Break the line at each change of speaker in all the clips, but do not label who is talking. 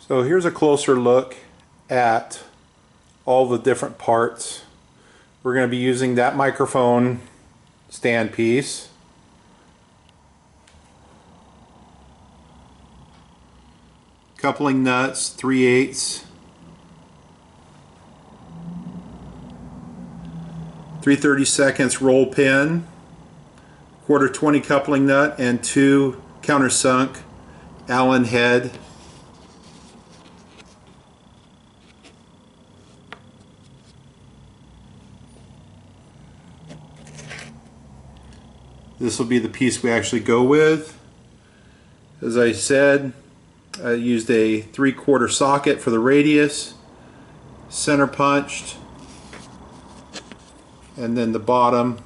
So here's a closer look at all the different parts. We're going to be using that microphone stand piece. Coupling nuts, 3/8, 3/32 roll pin, 1/4 20 coupling nut, and 2 countersunk Allen head. This will be the piece we actually go with. As I said, I used a 3/4 socket for the radius, center punched, and then the bottom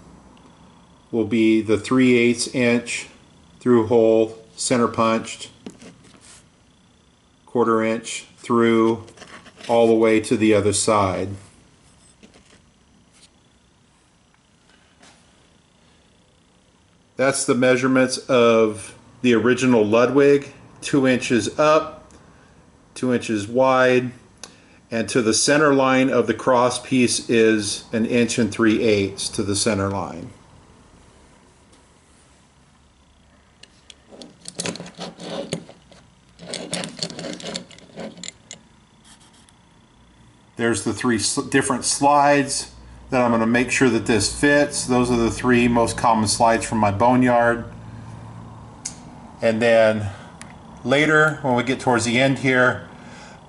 will be the 3/8 inch through hole, center punched, 1/4 inch through all the way to the other side. That's the measurements of the original Ludwig, 2 inches up, 2 inches wide, and to the center line of the cross piece is 1 3/8 inches to the center line. There's the 3 different slides that I'm going to make sure that this fits. Those are the 3 most common slides from my boneyard. And then later, when we get towards the end here,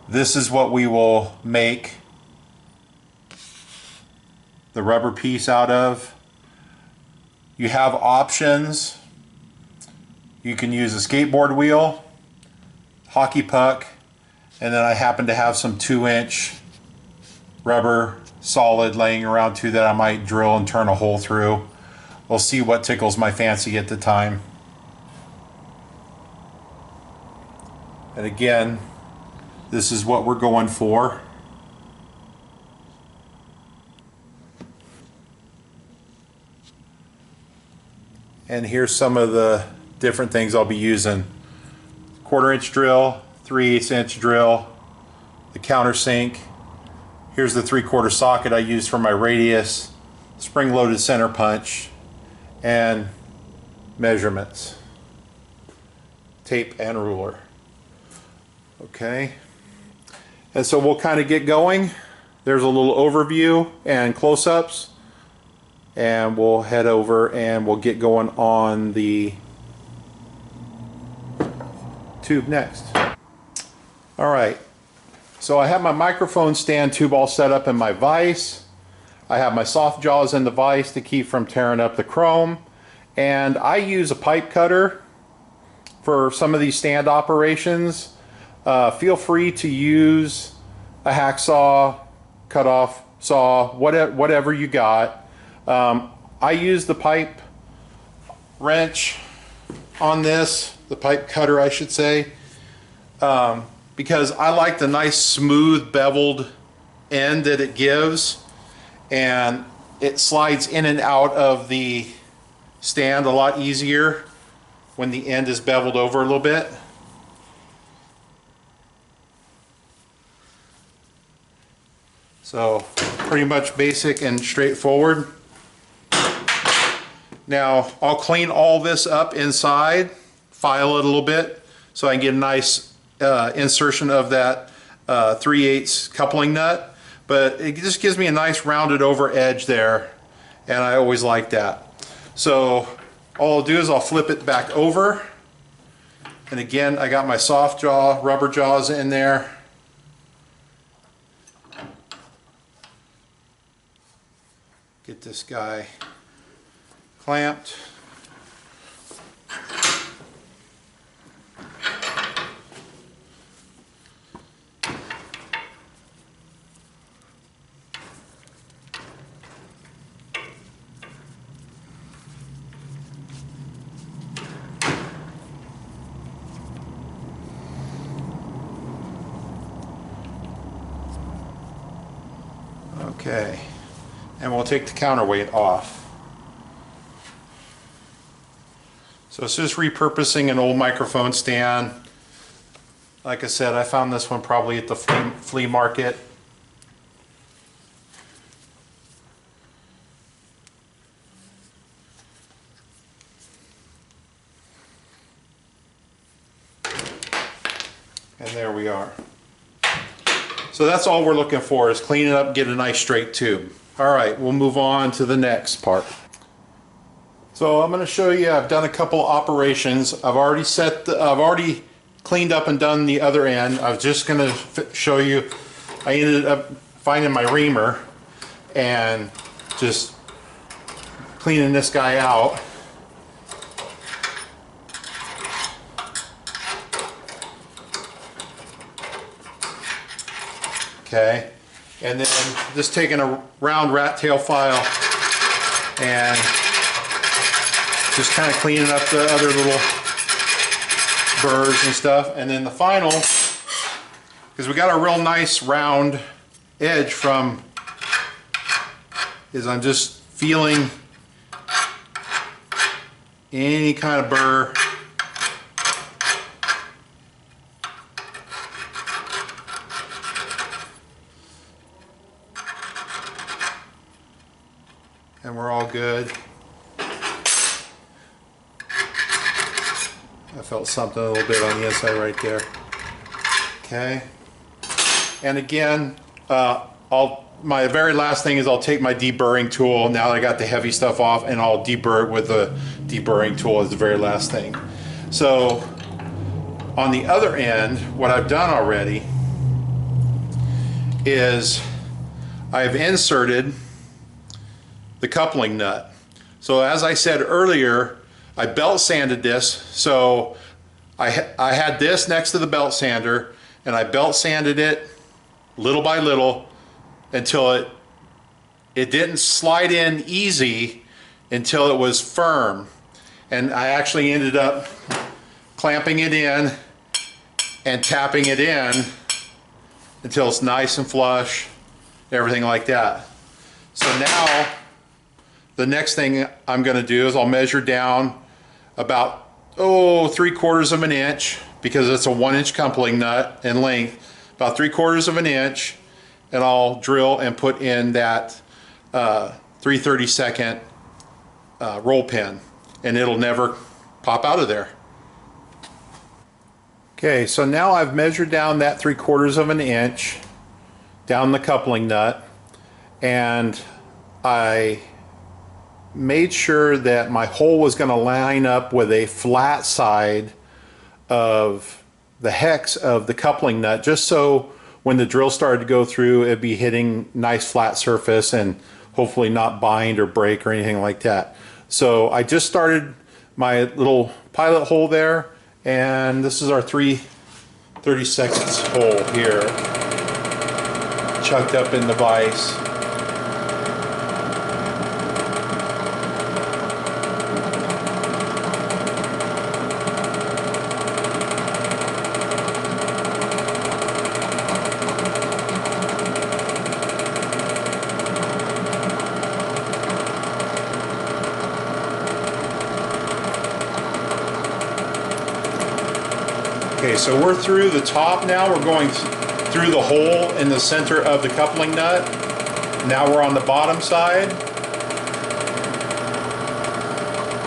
this is what we will make the rubber piece out of. You have options. You can use a skateboard wheel, hockey puck, and then I happen to have some 2-inch rubber solid laying around too that I might drill and turn a hole through. We'll see what tickles my fancy at the time. And again, this is what we're going for. And here's some of the different things I'll be using. 1/4 inch drill, 3/8 inch drill, the countersink. Here's the 3/4 socket I used for my radius, spring-loaded center punch, and measurements, tape and ruler. Okay, and so we'll kind of get going. There's a little overview and close-ups, and we'll head over and we'll get going on the tube next. All right. So I have my microphone stand tube all set up in my vise. I have my soft jaws in the vise to keep from tearing up the chrome. And I use a pipe cutter for some of these stand operations. Feel free to use a hacksaw, cut-off saw, whatever you got. I use the pipe wrench on this, the pipe cutter I should say. Because I like the nice smooth beveled end that it gives, and it slides in and out of the stand a lot easier when the end is beveled over a little bit. So pretty much basic and straightforward. Now I'll clean all this up inside, file it a little bit so I can get a nice insertion of that 3/8 coupling nut, but it just gives me a nice rounded over edge there, and I always like that. So all I'll do is I'll flip it back over, and again I got my soft jaw rubber jaws in there. Get this guy clamped. Okay, and we'll take the counterweight off. So it's just repurposing an old microphone stand. Like I said, I found this one probably at the flea market. And there we are. So that's all we're looking for, is clean it up, get a nice straight tube. All right, we'll move on to the next part. So I'm going to show you, I've done a couple operations. I've already cleaned up and done the other end. I was just going to show you, I ended up finding my reamer and just cleaning this guy out. Okay, and then just taking a round rat tail file and just kind of cleaning up the other little burrs and stuff. And then the final, because we got a real nice round edge from, is I'm just feeling any kind of burr. And we're all good. I felt something a little bit on the inside right there. Okay. And again, my very last thing is I'll take my deburring tool, now that I got the heavy stuff off, and I'll deburr it with the deburring tool as the very last thing. So on the other end, what I've done already is I've inserted the coupling nut. So as I said earlier, I belt sanded this. So I had this next to the belt sander, and I belt sanded it little by little until it didn't slide in easy until it was firm. And I actually ended up clamping it in and tapping it in until it's nice and flush, everything like that. So now the next thing I'm going to do is I'll measure down about 3/4 of an inch, because it's a 1-inch coupling nut in length, about 3/4 of an inch, and I'll drill and put in that 3/32 roll pin, and it'll never pop out of there. Okay, so now I've measured down that 3/4 of an inch down the coupling nut, and I made sure that my hole was going to line up with a flat side of the hex of the coupling nut, just so when the drill started to go through, it'd be hitting nice flat surface and hopefully not bind or break or anything like that. So I just started my little pilot hole there, and this is our 3/32 hole here, chucked up in the vise. Okay, so we're through the top now. We're going through the hole in the center of the coupling nut. Now we're on the bottom side.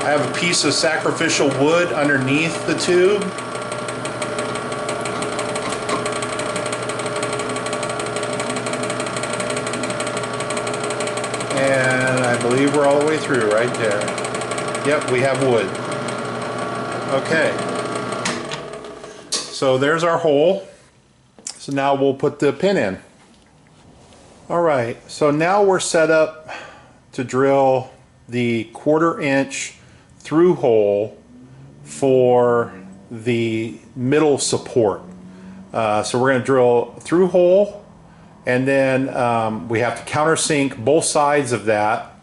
I have a piece of sacrificial wood underneath the tube. And I believe we're all the way through right there. Yep, we have wood. Okay. So there's our hole. So now we'll put the pin in. Alright, so now we're set up to drill the 1/4 inch through hole for the middle support. So we're going to drill through hole, and then we have to countersink both sides of that.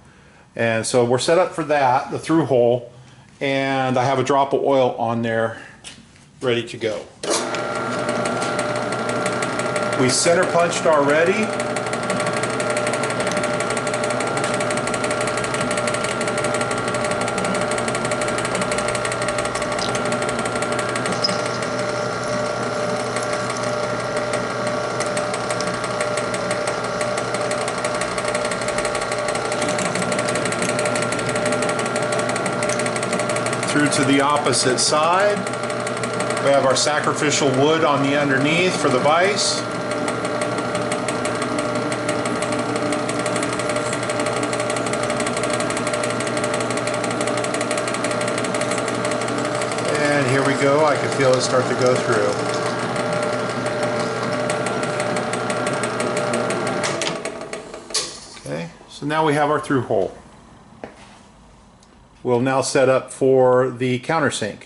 And so we're set up for that, the through hole, and I have a drop of oil on there ready to go. We center punched already. through to the opposite side. We have our sacrificial wood on the underneath for the vise. And here we go. I can feel it start to go through. Okay, so now we have our through hole. We'll now set up for the countersink.